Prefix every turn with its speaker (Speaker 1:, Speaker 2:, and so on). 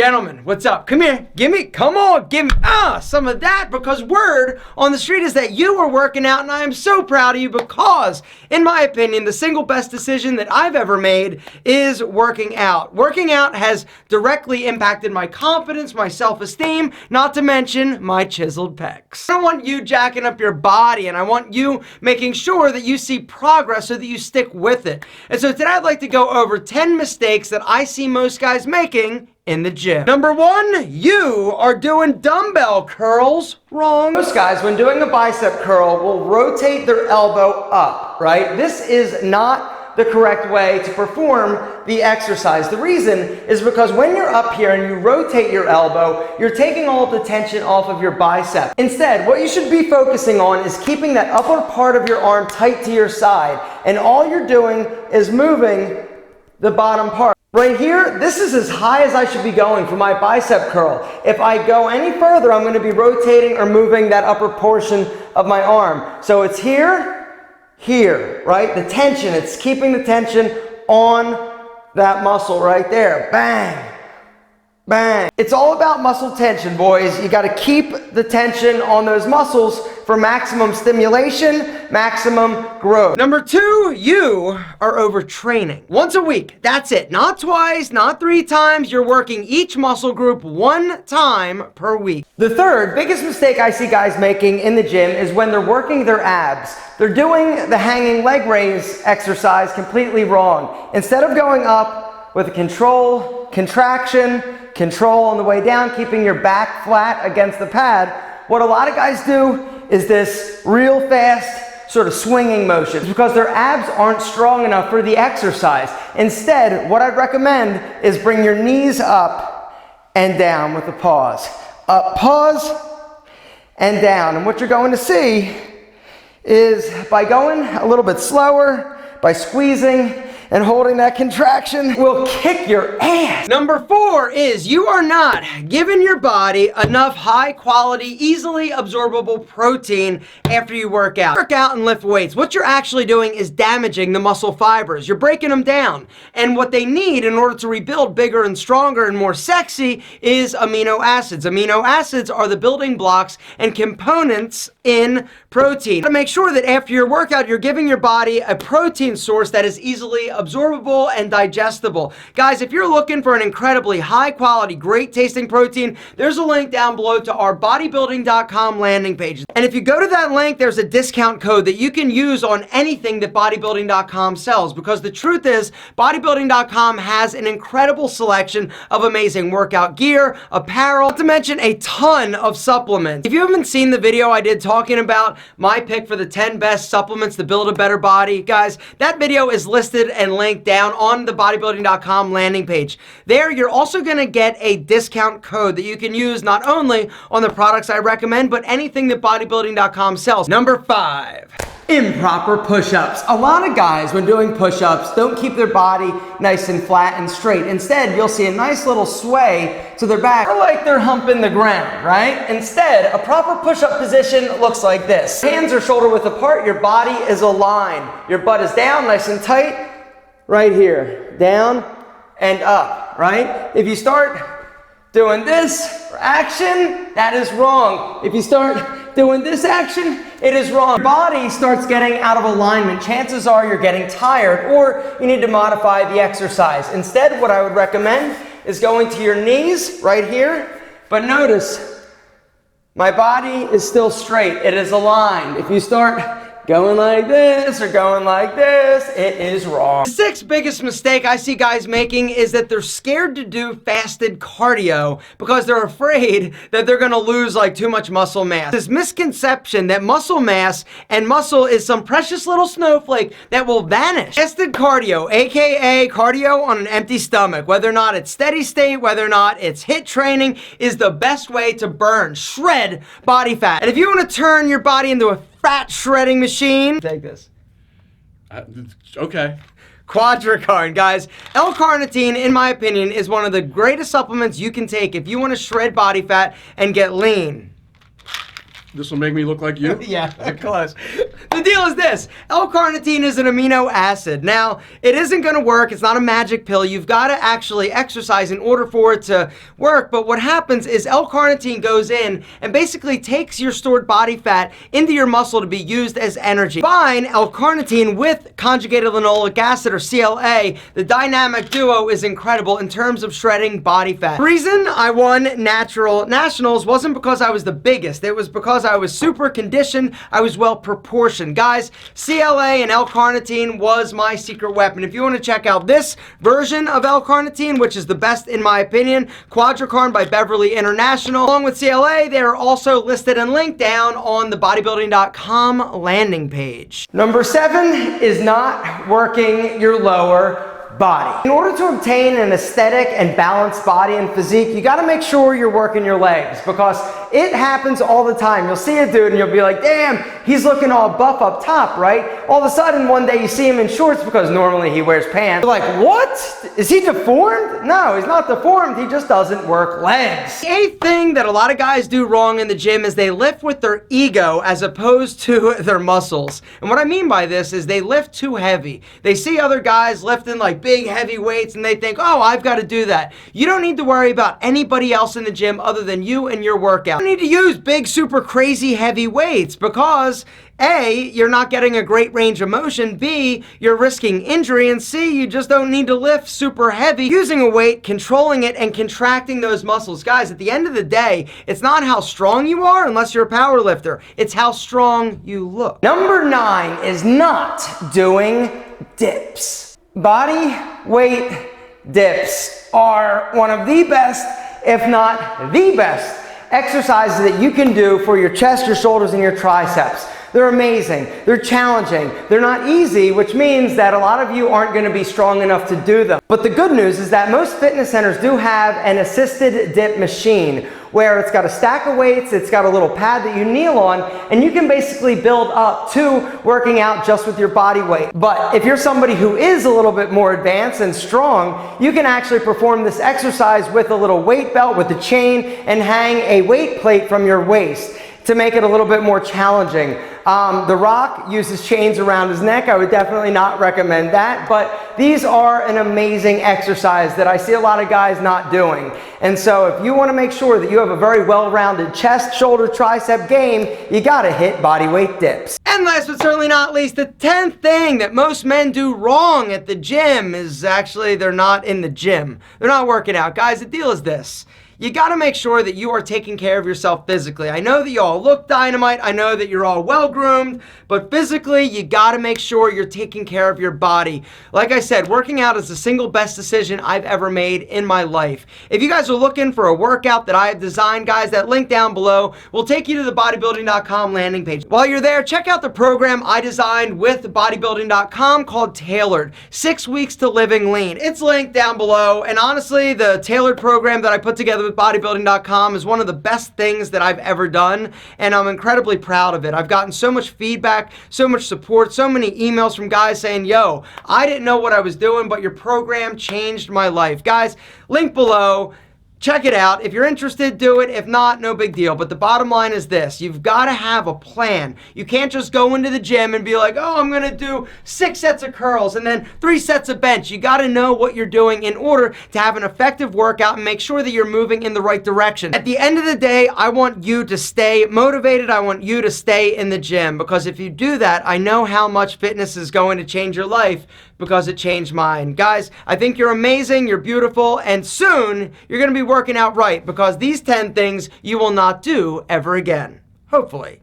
Speaker 1: Gentlemen, what's up? Come here, give me some of that, because word on the street is that you are working out, and I am so proud of you because, in my opinion, the single best decision that I've ever made is working out. Working out has directly impacted my confidence, my self-esteem, not to mention my chiseled pecs. I want you jacking up your body, and I want you making sure that you see progress so that you stick with it. And so today I'd like to go over 10 mistakes that I see most guys making in the gym. Number 1, you are doing dumbbell curls wrong. Most guys, when doing a bicep curl, will rotate their elbow up, right? This is not the correct way to perform the exercise. The reason is because when you're up here and you rotate your elbow, you're taking all of the tension off of your bicep. Instead, what you should be focusing on is keeping that upper part of your arm tight to your side, and all you're doing is moving the bottom part. Right here, this is as high as I should be going for my bicep curl. If I go any further, I'm going to be rotating or moving that upper portion of my arm. So it's here, right? The tension, it's keeping the tension on that muscle right there. Bang, bang. It's all about muscle tension, boys. You got to keep the tension on those muscles for maximum stimulation, maximum growth. Number 2, you are overtraining. Once a week, that's it. Not twice, not 3 times. You're working each muscle group 1 time per week. The third biggest mistake I see guys making in the gym is when they're working their abs. They're doing the hanging leg raise exercise completely wrong. Instead of going up with a control, contraction, control on the way down, keeping your back flat against the pad, what a lot of guys do is this real fast sort of swinging motion because their abs aren't strong enough for the exercise. Instead, what I'd recommend is bring your knees up and down with a pause. Up, pause, and down. And what you're going to see is by going a little bit slower, by squeezing and holding that contraction, will kick your ass. Number 4 is you are not giving your body enough high quality, easily absorbable protein after you work out. Work out and lift weights. What you're actually doing is damaging the muscle fibers. You're breaking them down. And what they need in order to rebuild bigger and stronger and more sexy is amino acids. Amino acids are the building blocks and components in protein. To make sure that after your workout, you're giving your body a protein source that is easily absorbable and digestible. Guys, if you're looking for an incredibly high quality, great tasting protein, there's a link down below to our bodybuilding.com landing page. And if you go to that link, there's a discount code that you can use on anything that bodybuilding.com sells, because the truth is bodybuilding.com has an incredible selection of amazing workout gear, apparel, not to mention a ton of supplements. If you haven't seen the video I did talking about my pick for the 10 best supplements to build a better body, guys, that video is listed and linked down on the bodybuilding.com landing page. There, you're also going to get a discount code that you can use not only on the products I recommend, but anything that bodybuilding.com sells. Number 5. Improper push-ups. A lot of guys, when doing push-ups, don't keep their body nice and flat and straight. Instead, you'll see a nice little sway to their back, or like they're humping the ground, right? Instead, a proper push-up position looks like this. Hands are shoulder width apart, your body is aligned. Your butt is down, nice and tight, right here. Down and up, right? If you start doing this action, that is wrong. If you start doing this action, it is wrong. Your body starts getting out of alignment. Chances are you're getting tired, or you need to modify the exercise. Instead, what I would recommend is going to your knees right here, but notice my body is still straight. It is aligned. If you start going like this or going like this, it is wrong. The 6th biggest mistake I see guys making is that they're scared to do fasted cardio because they're afraid that they're gonna lose like too much muscle mass. This misconception that muscle mass and muscle is some precious little snowflake that will vanish. Fasted cardio, aka cardio on an empty stomach, whether or not it's steady state, whether or not it's HIIT training, is the best way to burn, shred body fat. And if you wanna turn your body into a fat shredding machine, take this.
Speaker 2: Okay.
Speaker 1: Quadricarn, guys. L-carnitine, in my opinion, is one of the greatest supplements you can take if you want to shred body fat and get lean.
Speaker 2: This will make me look like you?
Speaker 1: Yeah, close. The deal is this. L-carnitine is an amino acid. Now, it isn't going to work. It's not a magic pill. You've got to actually exercise in order for it to work. But what happens is L-carnitine goes in and basically takes your stored body fat into your muscle to be used as energy. Combine L-carnitine with conjugated linoleic acid, or CLA. The dynamic duo is incredible in terms of shredding body fat. The reason I won natural nationals wasn't because I was the biggest. It was because I was super conditioned. I was well proportioned. Guys, CLA and L-carnitine was my secret weapon. If you want to check out this version of L-carnitine, which is the best in my opinion, Quadracarn by Beverly International, along with CLA, they are also listed and linked down on the bodybuilding.com landing page. Number 7 is not working your lower body. In order to obtain an aesthetic and balanced body and physique, you got to make sure you're working your legs, because it happens all the time. You'll see a dude and you'll be like, damn, he's looking all buff up top, right? All of a sudden, one day you see him in shorts because normally he wears pants. You're like, what? Is he deformed? No, he's not deformed. He just doesn't work legs. The 8th thing that a lot of guys do wrong in the gym is they lift with their ego as opposed to their muscles. And what I mean by this is they lift too heavy. They see other guys lifting like big heavy weights and they think, oh, I've got to do that. You don't need to worry about anybody else in the gym other than you and your workout. You don't need to use big, super crazy heavy weights because A, you're not getting a great range of motion, B, you're risking injury, and C, you just don't need to lift super heavy. Using a weight, controlling it, and contracting those muscles. Guys, at the end of the day, it's not how strong you are unless you're a power lifter. It's how strong you look. Number 9 is not doing dips. Body weight dips are one of the best, if not the best, exercises that you can do for your chest, your shoulders, and your triceps. They're amazing. They're challenging. They're not easy, which means that a lot of you aren't going to be strong enough to do them. But the good news is that most fitness centers do have an assisted dip machine where it's got a stack of weights, it's got a little pad that you kneel on, and you can basically build up to working out just with your body weight. But if you're somebody who is a little bit more advanced and strong, you can actually perform this exercise with a little weight belt with a chain and hang a weight plate from your waist to make it a little bit more challenging. The Rock uses chains around his neck. I would definitely not recommend that, but these are an amazing exercise that I see a lot of guys not doing. And so if you want to make sure that you have a very well-rounded chest, shoulder, tricep game, you gotta hit body weight dips. And last but certainly not least, the 10th thing that most men do wrong at the gym is actually they're not in the gym. They're not working out. Guys, the deal is this. You gotta make sure that you are taking care of yourself physically. I know that you all look dynamite, I know that you're all well groomed, but physically you gotta make sure you're taking care of your body. Like I said, working out is the single best decision I've ever made in my life. If you guys are looking for a workout that I have designed, guys, that link down below will take you to the bodybuilding.com landing page. While you're there, check out the program I designed with bodybuilding.com called Tailored, 6 weeks to living lean. It's linked down below, and honestly, the tailored program that I put together with bodybuilding.com is one of the best things that I've ever done, and I'm incredibly proud of it. I've gotten so much feedback, so much support, so many emails from guys saying, yo, I didn't know what I was doing, but your program changed my life. Guys, link below. Check it out. If you're interested, do it. If not, no big deal. But the bottom line is this. You've got to have a plan. You can't just go into the gym and be like, oh, I'm going to do 6 sets of curls and then 3 sets of bench. You got to know what you're doing in order to have an effective workout and make sure that you're moving in the right direction. At the end of the day, I want you to stay motivated. I want you to stay in the gym, because if you do that, I know how much fitness is going to change your life, because it changed mine. Guys, I think you're amazing, you're beautiful, and soon you're going to be working out right, because these 10 things you will not do ever again. Hopefully.